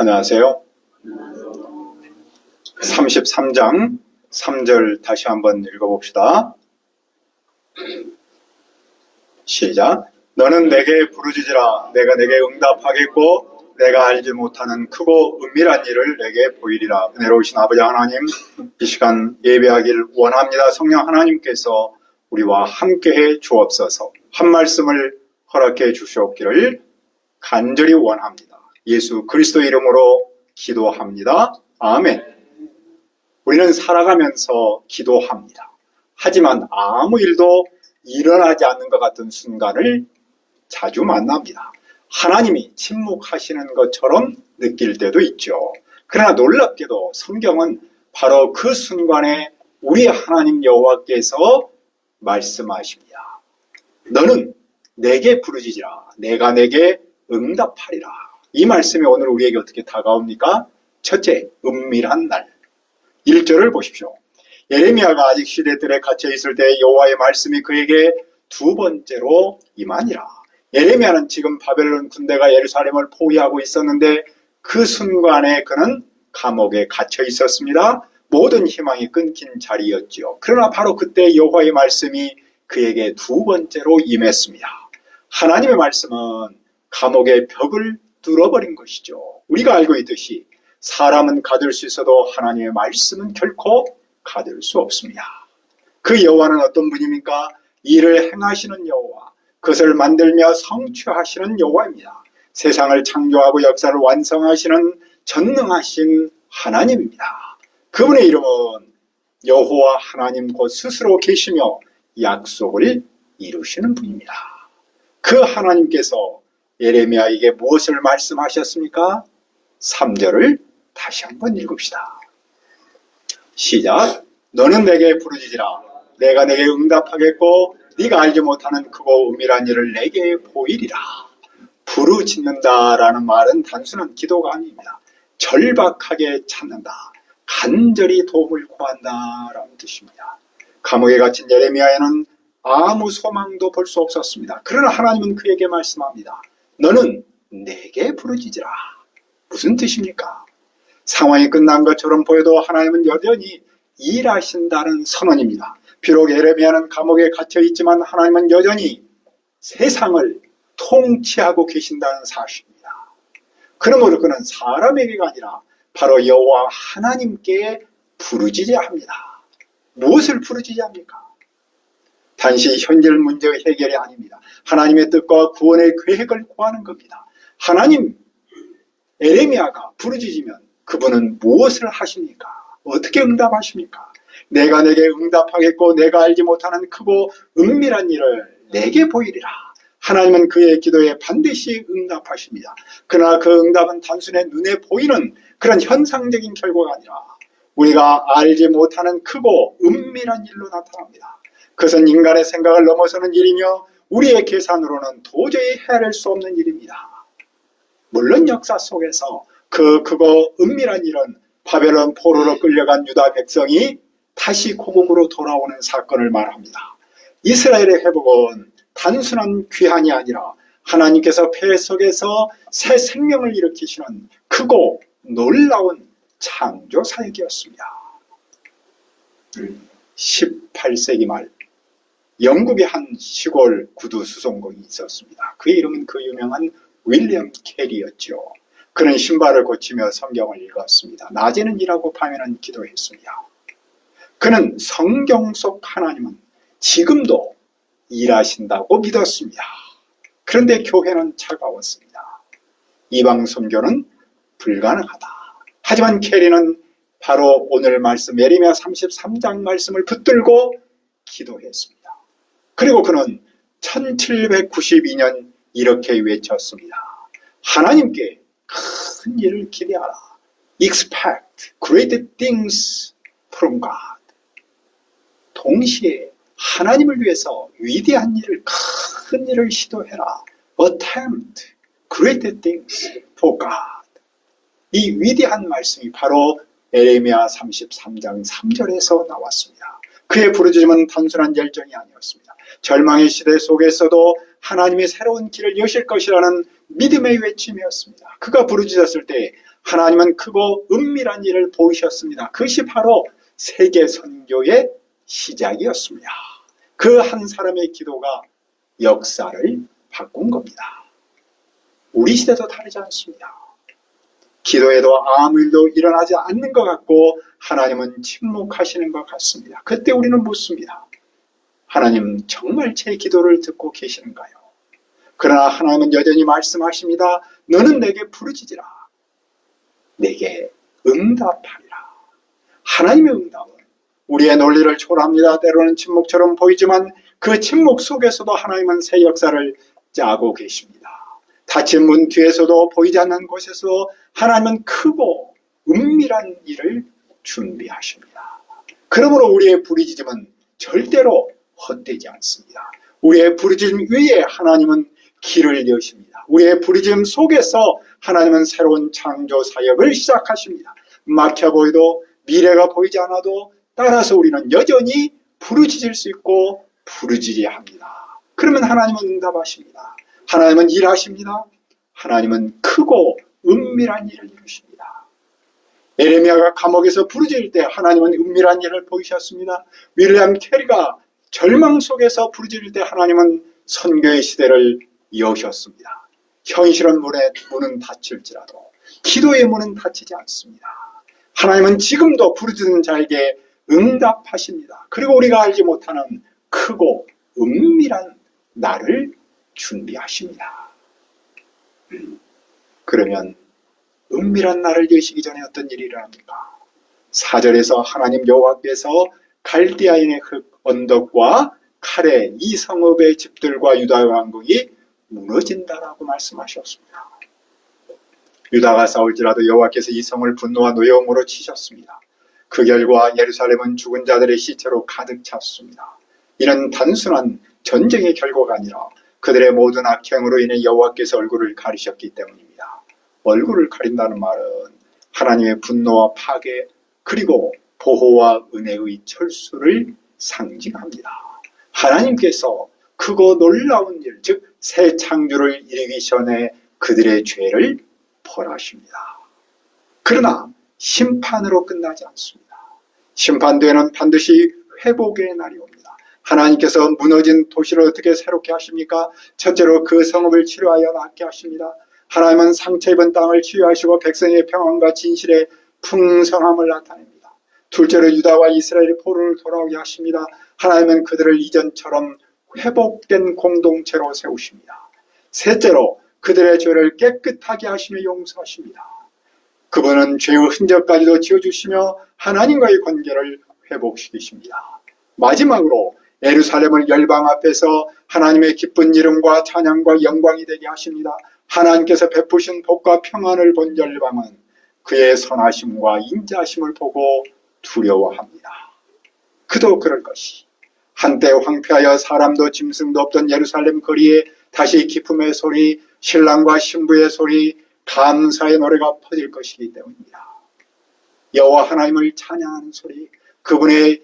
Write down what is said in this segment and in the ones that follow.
안녕하세요. 33장 3절 다시 한번 읽어봅시다. 시작. 너는 내게 부르짖으라. 내가 내게 응답하겠고 내가 알지 못하는 크고 은밀한 일을 내게 보이리라. 은혜로우신 아버지 하나님, 이 시간 예배하기를 원합니다. 성령 하나님께서 우리와 함께해 주옵소서. 한 말씀을 허락해 주시옵기를 간절히 원합니다. 예수 그리스도 이름으로 기도합니다. 아멘. 우리는 살아가면서 기도합니다. 하지만 아무 일도 일어나지 않는 것 같은 순간을 자주 만납니다. 하나님이 침묵하시는 것처럼 느낄 때도 있죠. 그러나 놀랍게도 성경은 바로 그 순간에 우리 하나님 여호와께서 말씀하십니다. 너는 내게 부르짖으라. 내가 내게 응답하리라. 이 말씀이 오늘 우리에게 어떻게 다가옵니까? 첫째, 은밀한 날. 1절을 보십시오. 예레미야가 아직 시대들에 갇혀 있을 때 여호와의 말씀이 그에게 두 번째로 임하니라. 예레미야는 지금 바벨론 군대가 예루살렘을 포위하고 있었는데 그 순간에 그는 감옥에 갇혀 있었습니다. 모든 희망이 끊긴 자리였지요. 그러나 바로 그때 여호와의 말씀이 그에게 두 번째로 임했습니다. 하나님의 말씀은 감옥의 벽을 뚫어버린 것이죠. 우리가 알고 있듯이 사람은 가둘 수 있어도 하나님의 말씀은 결코 가둘 수 없습니다. 그 여호와는 어떤 분입니까? 일을 행하시는 여호와, 그것을 만들며 성취하시는 여호와입니다. 세상을 창조하고 역사를 완성하시는 전능하신 하나님입니다. 그분의 이름은 여호와 하나님 곧 스스로 계시며 약속을 이루시는 분입니다. 그 하나님께서 예레미야에게 무엇을 말씀하셨습니까? 3절을 다시 한번 읽읍시다. 시작. 너는 내게 부르짖으라. 내가 내게 응답하겠고 네가 알지 못하는 크고 은밀한 일을 내게 보이리라. 부르짖는다라는 말은 단순한 기도가 아닙니다. 절박하게 찾는다. 간절히 도움을 구한다라는 뜻입니다. 감옥에 갇힌 예레미야에는 아무 소망도 볼 수 없었습니다. 그러나 하나님은 그에게 말씀합니다. 너는 내게 부르짖으라. 무슨 뜻입니까? 상황이 끝난 것처럼 보여도 하나님은 여전히 일하신다는 선언입니다. 비록 예레미야는 감옥에 갇혀 있지만 하나님은 여전히 세상을 통치하고 계신다는 사실입니다. 그러므로 그는 사람에게가 아니라 바로 여호와 하나님께 부르짖어야 합니다. 무엇을 부르짖어야 합니까? 단지 현재 문제의 해결이 아닙니다. 하나님의 뜻과 구원의 계획을 구하는 겁니다. 하나님, 예레미야가 부르짖으면 그분은 무엇을 하십니까? 어떻게 응답하십니까? 내가 내게 응답하겠고 내가 알지 못하는 크고 은밀한 일을 내게 보이리라. 하나님은 그의 기도에 반드시 응답하십니다. 그러나 그 응답은 단순히 눈에 보이는 그런 현상적인 결과가 아니라 우리가 알지 못하는 크고 은밀한 일로 나타납니다. 그것은 인간의 생각을 넘어서는 일이며 우리의 계산으로는 도저히 헤아릴 수 없는 일입니다. 물론 역사 속에서 크고 은밀한 일은 바벨론 포로로 끌려간 유다 백성이 다시 고국으로 돌아오는 사건을 말합니다. 이스라엘의 회복은 단순한 귀환이 아니라 하나님께서 폐해 속에서 새 생명을 일으키시는 크고 놀라운 창조 사역이었습니다. 18세기 말 영국의 한 시골 구두 수송공이 있었습니다. 그의 이름은 그 유명한 윌리엄 캐리였죠. 그는 신발을 고치며 성경을 읽었습니다. 낮에는 일하고 밤에는 기도했습니다. 그는 성경 속 하나님은 지금도 일하신다고 믿었습니다. 그런데 교회는 차가웠습니다. 이방 선교는 불가능하다. 하지만 캐리는 바로 오늘 말씀 예레미야 33장 말씀을 붙들고 기도했습니다. 그리고 그는 1792년 이렇게 외쳤습니다. 하나님께 큰 일을 기대하라. Expect great things from God. 동시에 하나님을 위해서 위대한 일을, 큰 일을 시도해라. Attempt great things for God. 이 위대한 말씀이 바로 예레미야 33장 3절에서 나왔습니다. 그의 부르짖음은 단순한 열정이 아니었습니다. 절망의 시대 속에서도 하나님의 새로운 길을 여실 것이라는 믿음의 외침이었습니다. 그가 부르짖었을 때 하나님은 크고 은밀한 일을 보이셨습니다. 그것이 바로 세계 선교의 시작이었습니다. 그 한 사람의 기도가 역사를 바꾼 겁니다. 우리 시대도 다르지 않습니다. 기도에도 아무 일도 일어나지 않는 것 같고 하나님은 침묵하시는 것 같습니다. 그때 우리는 묻습니다. 하나님 정말 제 기도를 듣고 계시는가요? 그러나 하나님은 여전히 말씀하십니다. 너는 내게 부르짖으라. 내게 응답하리라. 하나님의 응답은 우리의 논리를 초월합니다. 때로는 침묵처럼 보이지만 그 침묵 속에서도 하나님은 새 역사를 짜고 계십니다. 닫힌 문 뒤에서도 보이지 않는 곳에서 하나님은 크고 은밀한 일을 준비하십니다. 그러므로 우리의 부르짖음은 절대로 헛되지 않습니다. 우리의 부르짖음 위에 하나님은 길을 여십니다. 우리의 부르짖음 속에서 하나님은 새로운 창조 사역을 시작하십니다. 막혀 보여도 미래가 보이지 않아도 따라서 우리는 여전히 부르짖을 수 있고 부르짖어야 합니다. 그러면 하나님은 응답하십니다. 하나님은 일하십니다. 하나님은 크고 은밀한 일을 이루십니다. 에레미야가 감옥에서 부르짖을 때 하나님은 은밀한 일을 보이셨습니다. 윌리엄 캐리가 절망 속에서 부르짖을 때 하나님은 선교의 시대를 여셨습니다. 현실은 문은 닫힐지라도 기도의 문은 닫히지 않습니다. 하나님은 지금도 부르짖는 자에게 응답하십니다. 그리고 우리가 알지 못하는 크고 은밀한 날을 준비하십니다. 그러면 은밀한 날을 여시기 전에 어떤 일이 일어납니까? 4절에서 하나님 여호와께서 갈대아인의 흙 언덕과 칼에 이 성읍의 집들과 유다 왕국이 무너진다라고 말씀하셨습니다. 유다가 싸울지라도 여호와께서 이 성을 분노와 노여움으로 치셨습니다. 그 결과 예루살렘은 죽은 자들의 시체로 가득 찼습니다. 이는 단순한 전쟁의 결과가 아니라 그들의 모든 악행으로 인해 여호와께서 얼굴을 가리셨기 때문입니다. 얼굴을 가린다는 말은 하나님의 분노와 파괴 그리고 보호와 은혜의 철수를 상징합니다. 하나님께서 크고 놀라운 일, 즉 새 창조를 이루기 전에 그들의 죄를 벌하십니다. 그러나 심판으로 끝나지 않습니다. 심판대에는 반드시 회복의 날이 옵니다. 하나님께서 무너진 도시를 어떻게 새롭게 하십니까? 첫째로 그 성읍을 치료하여 낫게 하십니다. 하나님은 상처 입은 땅을 치유하시고 백성의 평안과 진실의 풍성함을 나타냅니다. 둘째로 유다와 이스라엘의 포로를 돌아오게 하십니다. 하나님은 그들을 이전처럼 회복된 공동체로 세우십니다. 셋째로 그들의 죄를 깨끗하게 하시며 용서하십니다. 그분은 죄의 흔적까지도 지워주시며 하나님과의 관계를 회복시키십니다. 마지막으로 예루살렘을 열방 앞에서 하나님의 기쁜 이름과 찬양과 영광이 되게 하십니다. 하나님께서 베푸신 복과 평안을 본 열방은 그의 선하심과 인자하심을 보고 두려워합니다. 그도 그럴 것이 한때 황폐하여 사람도 짐승도 없던 예루살렘 거리에 다시 기쁨의 소리, 신랑과 신부의 소리, 감사의 노래가 퍼질 것이기 때문입니다. 여호와 하나님을 찬양하는 소리, 그분의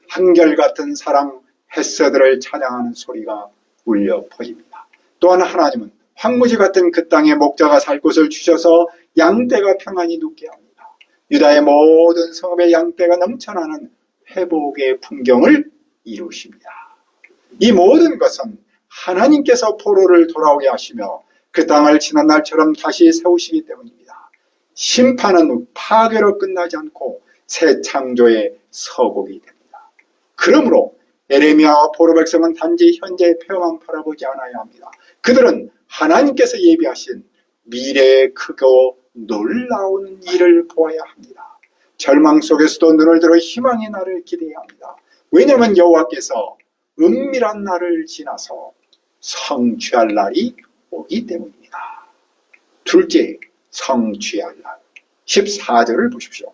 한결같은 사랑, 햇새들을 찬양하는 소리가 울려 퍼집니다. 또한 하나님은 황무지 같은 그 땅에 목자가 살 곳을 주셔서 양떼가 평안히 눕게 합니다. 유다의 모든 성읍의 양떼가 넘쳐나는 회복의 풍경을 이루십니다. 이 모든 것은 하나님께서 포로를 돌아오게 하시며 그 땅을 지난날처럼 다시 세우시기 때문입니다. 심판은 파괴로 끝나지 않고 새 창조의 서곡이 됩니다. 그러므로 에레미야와 포로 백성은 단지 현재의 폐허만 바라보지 않아야 합니다. 그들은 하나님께서 예비하신 미래의 크고 놀라운 일을 보아야 합니다. 절망 속에서도 눈을 들어 희망의 날을 기대해야 합니다. 왜냐하면 여호와께서 은밀한 날을 지나서 성취할 날이 오기 때문입니다. 둘째, 성취할 날. 14절을 보십시오.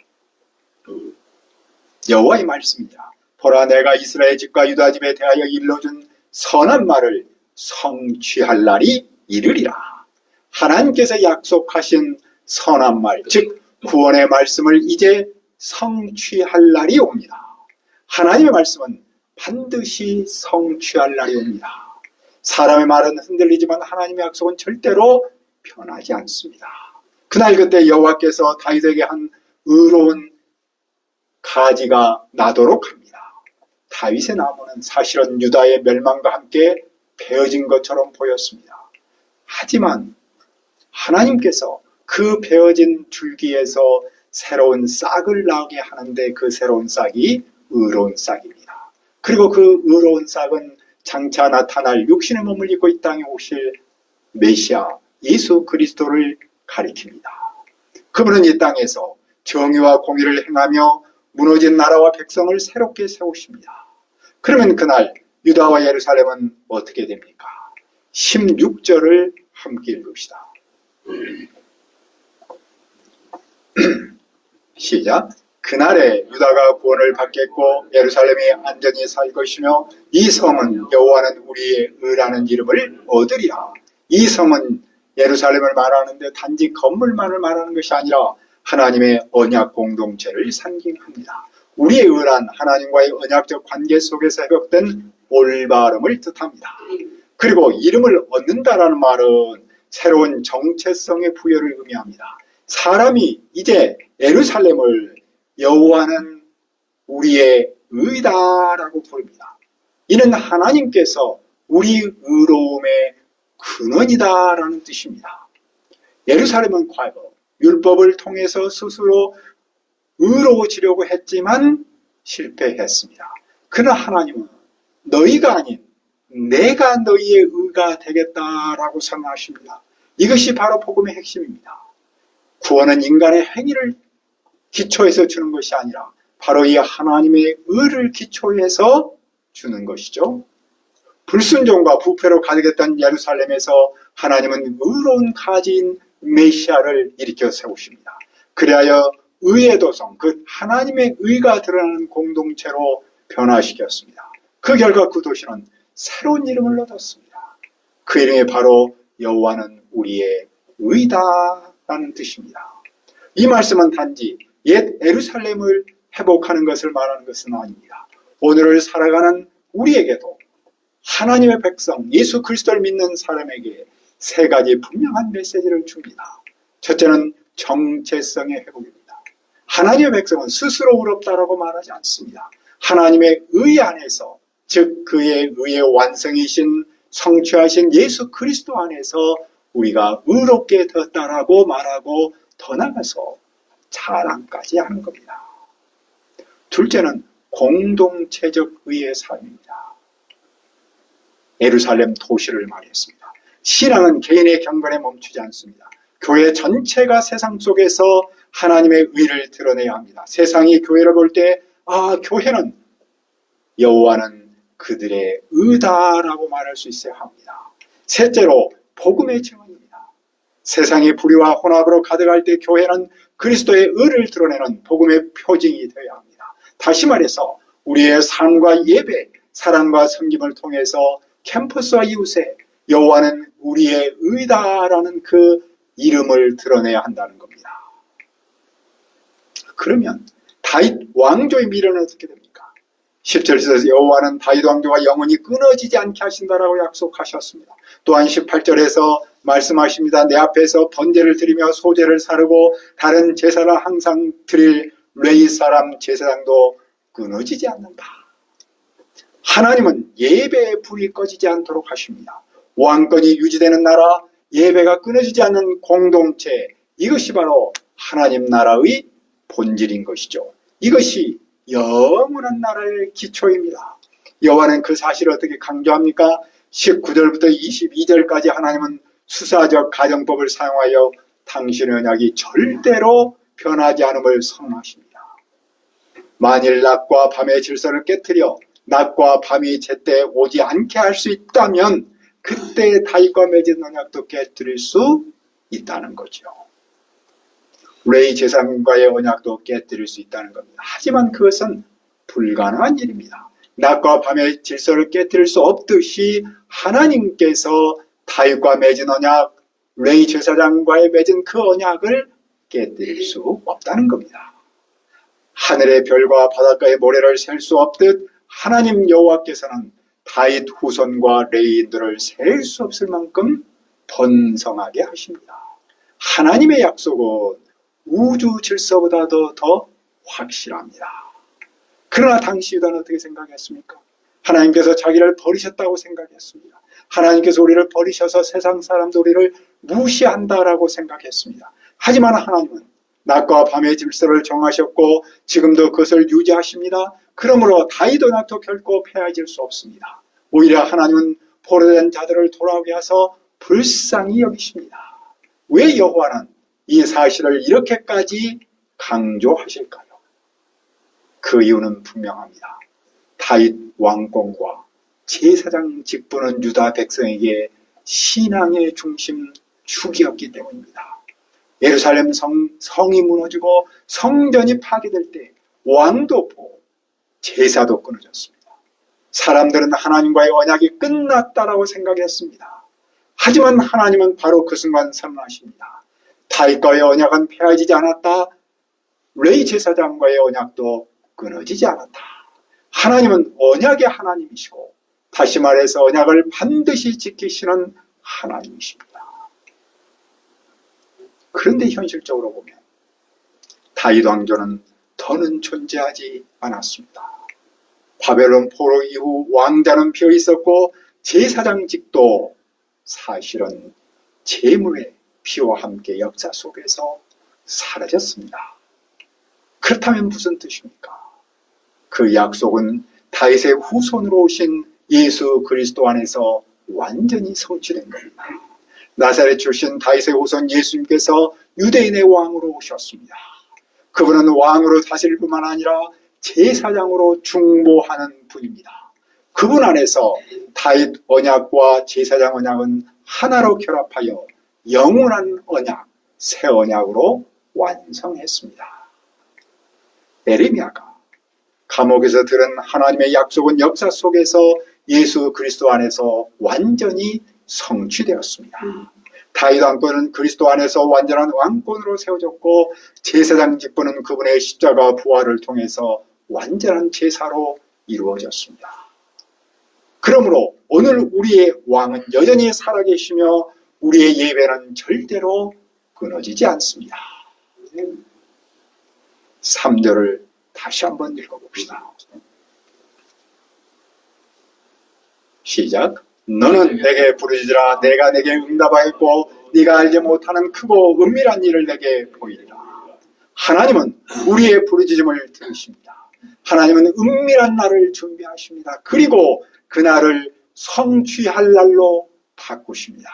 여호와의 말씀이라. 보라, 내가 이스라엘 집과 유다 집에 대하여 일러준 선한 말을 성취할 날이 이르리라. 하나님께서 약속하신 선한 말, 즉 구원의 말씀을 이제 성취할 날이 옵니다. 하나님의 말씀은 반드시 성취할 날이 옵니다. 사람의 말은 흔들리지만 하나님의 약속은 절대로 변하지 않습니다. 그날 그때 여호와께서 다윗에게 한 의로운 가지가 나도록 합니다. 다윗의 나무는 사실은 유다의 멸망과 함께 베어진 것처럼 보였습니다. 하지만 하나님께서 그 베어진 줄기에서 새로운 싹을 나게 하는데 그 새로운 싹이 의로운 싹입니다. 그리고 그 의로운 싹은 장차 나타날 육신의 몸을 입고 이 땅에 오실 메시아 예수 그리스도를 가리킵니다. 그분은 이 땅에서 정의와 공의를 행하며 무너진 나라와 백성을 새롭게 세우십니다. 그러면 그날 유다와 예루살렘은 어떻게 됩니까? 16절을 함께 읽읍시다. 시작. 그날에 유다가 구원을 받겠고 예루살렘이 안전히 살 것이며 이 성은 여호와는 우리의 의라는 이름을 얻으리라. 이 성은 예루살렘을 말하는데 단지 건물만을 말하는 것이 아니라 하나님의 언약 공동체를 상징합니다. 우리의 의란 하나님과의 언약적 관계 속에서 회복된 올바름을 뜻합니다. 그리고 이름을 얻는다라는 말은 새로운 정체성의 부여를 의미합니다. 사람이 이제 예루살렘을 여호와는 우리의 의다라고 부릅니다. 이는 하나님께서 우리 의로움의 근원이다라는 뜻입니다. 예루살렘은 과거 율법을 통해서 스스로 의로워지려고 했지만 실패했습니다. 그러나 하나님은 너희가 아닌 내가 너희의 의가 되겠다라고 선언하십니다. 이것이 바로 복음의 핵심입니다. 구원은 인간의 행위를 기초해서 주는 것이 아니라 바로 이 하나님의 의를 기초해서 주는 것이죠. 불순종과 부패로 가득했던 예루살렘에서 하나님은 의로운 가지인 메시아를 일으켜 세우십니다. 그리하여 의의 도성, 그 하나님의 의가 드러나는 공동체로 변화시켰습니다. 그 결과 그 도시는 새로운 이름을 얻었습니다. 그 이름이 바로 여호와는 우리의 의다라는 뜻입니다. 이 말씀은 단지 옛 예루살렘을 회복하는 것을 말하는 것은 아닙니다. 오늘을 살아가는 우리에게도 하나님의 백성, 예수 그리스도를 믿는 사람에게 세 가지 분명한 메시지를 줍니다. 첫째는 정체성의 회복입니다. 하나님의 백성은 스스로 의롭다라고 말하지 않습니다. 하나님의 의 안에서, 즉 그의 의의 완성이신 성취하신 예수 그리스도 안에서 우리가 의롭게 되었다라고 말하고 더 나아가서 자랑까지 하는 겁니다. 둘째는 공동체적 의의 삶입니다. 예루살렘 도시를 말했습니다. 신앙은 개인의 경건에 멈추지 않습니다. 교회 전체가 세상 속에서 하나님의 의를 드러내야 합니다. 세상이 교회를 볼 때 교회는 여호와는 그들의 의다라고 말할 수 있어야 합니다. 셋째로 복음의 증언입니다. 세상이 불의와 혼합으로 가득할 때 교회는 그리스도의 의를 드러내는 복음의 표징이 되어야 합니다. 다시 말해서 우리의 삶과 예배, 사랑과 섬김을 통해서 캠퍼스와 이웃에 여호와는 우리의 의다라는 그 이름을 드러내야 한다는 겁니다. 그러면 다윗 왕조의 미래는 어떻게 됩니까? 10절에서 여호와는 다윗 왕조가 영원히 끊어지지 않게 하신다라고 약속하셨습니다. 또한 18절에서 말씀하십니다. 내 앞에서 번제를 드리며 소제를 사르고 다른 제사를 항상 드릴 레위 사람 제사장도 끊어지지 않는다. 하나님은 예배의 불이 꺼지지 않도록 하십니다. 왕권이 유지되는 나라, 예배가 끊어지지 않는 공동체, 이것이 바로 하나님 나라의 본질인 것이죠. 이것이 영원한 나라의 기초입니다. 여호와는 그 사실을 어떻게 강조합니까? 19절부터 22절까지 하나님은 수사적 가정법을 사용하여 당신의 언약이 절대로 변하지 않음을 선언하십니다. 만일 낮과 밤의 질서를 깨트려 낮과 밤이 제때 오지 않게 할 수 있다면 그때 다윗과 맺은 언약도 깨뜨릴 수 있다는 거죠. 레위 제사장과의 언약도 깨뜨릴 수 있다는 겁니다. 하지만 그것은 불가능한 일입니다. 낮과 밤의 질서를 깨뜨릴 수 없듯이 하나님께서 다윗과 맺은 언약, 레위 제사장과의 맺은 그 언약을 깨뜨릴 수 없다는 겁니다. 하늘의 별과 바닷가의 모래를 셀 수 없듯 하나님 여호와께서는 다윗 후손과 레위인들을 셀 수 없을 만큼 번성하게 하십니다. 하나님의 약속은 우주 질서보다도 더 확실합니다. 그러나 당시 유다는 어떻게 생각했습니까? 하나님께서 자기를 버리셨다고 생각했습니다. 하나님께서 우리를 버리셔서 세상 사람들 우리를 무시한다라고 생각했습니다. 하지만 하나님은 낮과 밤의 질서를 정하셨고 지금도 그것을 유지하십니다. 그러므로 다윗 언약도 결코 폐해질 수 없습니다. 오히려 하나님은 포로된 자들을 돌아오게 하셔서 불쌍히 여기십니다. 왜 여호와는 이 사실을 이렇게까지 강조하실까요? 그 이유는 분명합니다. 다윗 왕권과 제사장 직분은 유다 백성에게 신앙의 중심 축이었기 때문입니다. 예루살렘 성이 무너지고 성전이 파괴될 때 왕도 없고 제사도 끊어졌습니다. 사람들은 하나님과의 언약이 끝났다라고 생각했습니다. 하지만 하나님은 바로 그 순간 선언하십니다. 다윗과의 언약은 폐해지지 않았다. 레위 제사장과의 언약도 끊어지지 않았다. 하나님은 언약의 하나님이시고 다시 말해서 언약을 반드시 지키시는 하나님이십니다. 그런데 현실적으로 보면 다윗 왕조는 더는 존재하지 않았습니다. 바벨론 포로 이후 왕자는 비어 있었고 제사장직도 사실은 재물의 피와 함께 역사 속에서 사라졌습니다. 그렇다면 무슨 뜻입니까? 그 약속은 다윗의 후손으로 오신 예수 그리스도 안에서 완전히 성취된 겁니다. 나사렛 출신 다윗의 후손 예수님께서 유대인의 왕으로 오셨습니다. 그분은 왕으로 사실 뿐만 아니라 제사장으로 중보하는 분입니다. 그분 안에서 다윗 언약과 제사장 언약은 하나로 결합하여 영원한 언약, 새 언약으로 완성했습니다. 에레미야가 감옥에서 들은 하나님의 약속은 역사 속에서 예수 그리스도 안에서 완전히 성취되었습니다. 다윗 왕권은 그리스도 안에서 완전한 왕권으로 세워졌고 제사장 직분은 그분의 십자가 부활을 통해서 완전한 제사로 이루어졌습니다. 그러므로 오늘 우리의 왕은 여전히 살아계시며 우리의 예배는 절대로 끊어지지 않습니다. 3절을 다시 한번 읽어봅시다. 시작. 너는 내게 부르짖으라. 내가 내게 응답하였고 네가 알지 못하는 크고 은밀한 일을 내게 보이리라. 하나님은 우리의 부르짖음을 들으십니다. 하나님은 은밀한 날을 준비하십니다. 그리고 그 날을 성취할 날로 바꾸십니다.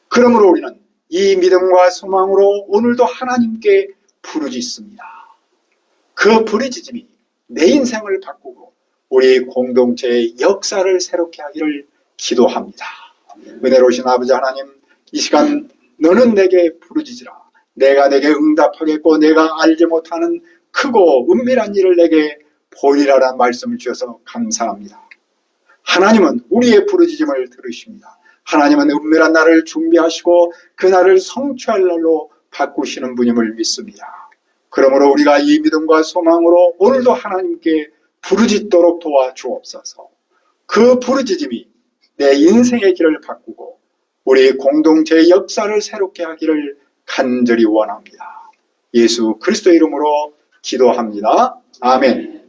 그러므로 우리는 이 믿음과 소망으로 오늘도 하나님께 부르짖습니다. 그 부르짖음이 내 인생을 바꾸고 우리 공동체의 역사를 새롭게 하기를 기도합니다. 은혜로우신 아버지 하나님, 이 시간 너는 내게 부르짖으라. 내가 내게 응답하겠고 내가 알지 못하는 크고 은밀한 일을 내게 보이리라라는 말씀을 주셔서 감사합니다. 하나님은 우리의 부르짖음을 들으십니다. 하나님은 은밀한 날을 준비하시고 그 날을 성취할 날로 바꾸시는 분임을 믿습니다. 그러므로 우리가 이 믿음과 소망으로 오늘도 하나님께 부르짖도록 도와주옵소서. 그 부르짖음이 내 인생의 길을 바꾸고 우리 공동체의 역사를 새롭게 하기를 간절히 원합니다. 예수 그리스도의 이름으로 기도합니다. 아멘.